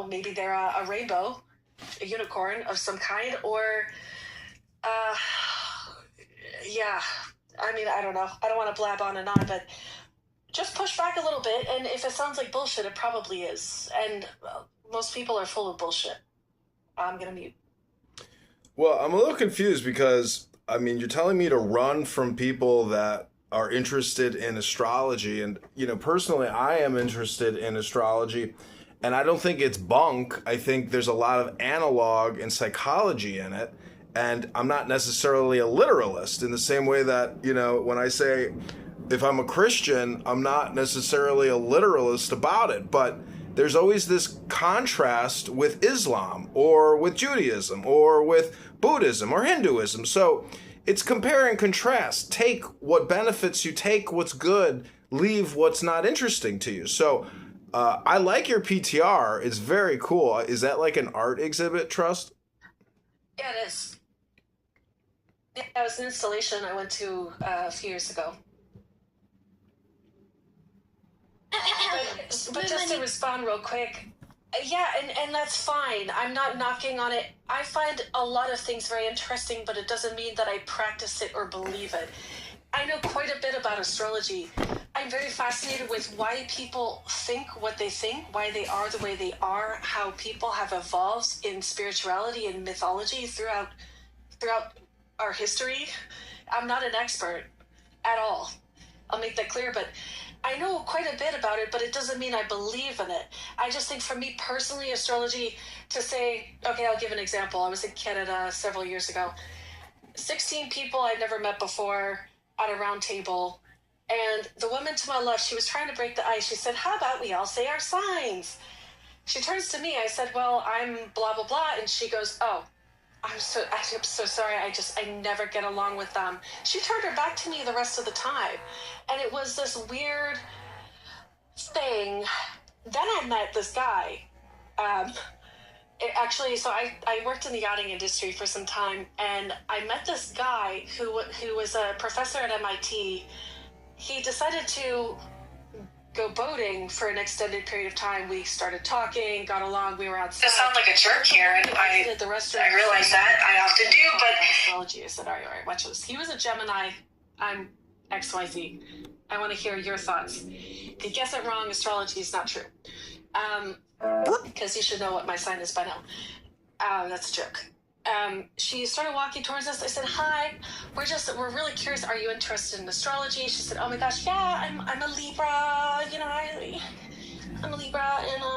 Maybe they're a rainbow, a unicorn of some kind, or uh, yeah. I mean, I don't know. I don't want to blab on and on, but just push back a little bit. And if it sounds like bullshit, it probably is. And most people are full of bullshit. I'm going to mute. Well, I'm a little confused because, I mean, you're telling me to run from people that are interested in astrology. And, personally, I am interested in astrology. And I don't think it's bunk. I think there's a lot of analog and psychology in it. And I'm not necessarily a literalist in the same way that, when I say if I'm a Christian, I'm not necessarily a literalist about it. But there's always this contrast with Islam or with Judaism or with Buddhism or Hinduism. So it's compare and contrast. Take what benefits you, take what's good, leave what's not interesting to you. So I like your PTR. It's very cool. Is that like an art exhibit, Trust? Yeah, it is. Yeah, it was an installation I went to a few years ago. But just to respond real quick, yeah, and that's fine. I'm not knocking on it. I find a lot of things very interesting, but it doesn't mean that I practice it or believe it. I know quite a bit about astrology. I'm very fascinated with why people think what they think, why they are the way they are, how people have evolved in spirituality and mythology throughout our history. I'm not an expert at all. I'll make that clear, but I know quite a bit about it, but it doesn't mean I believe in it. I just think for me personally, astrology, to say, okay, I'll give an example. I was in Canada several years ago. 16 people I'd never met before at a round table. And the woman to my left, she was trying to break the ice. She said, how about we all say our signs? She turns to me. I said, well, I'm blah, blah, blah. And she goes, oh, I'm so sorry. I never get along with them. She turned her back to me the rest of the time. And it was this weird thing. Then I met this guy. So I worked in the yachting industry for some time, and I met this guy who was a professor at MIT. He decided to go boating for an extended period of time. We started talking, got along, we were outside. I sound like a jerk here, and I realize that. I often do, but... Astrology. I said, all right, watch this. He was a Gemini. I'm XYZ. I want to hear your thoughts. If you guess it wrong, astrology is not true. Because you should know what my sign is by now. That's a joke. She started walking towards us. I said, hi, we're really curious. Are you interested in astrology? She said, oh my gosh, yeah, I'm a Libra, I'm a Libra, and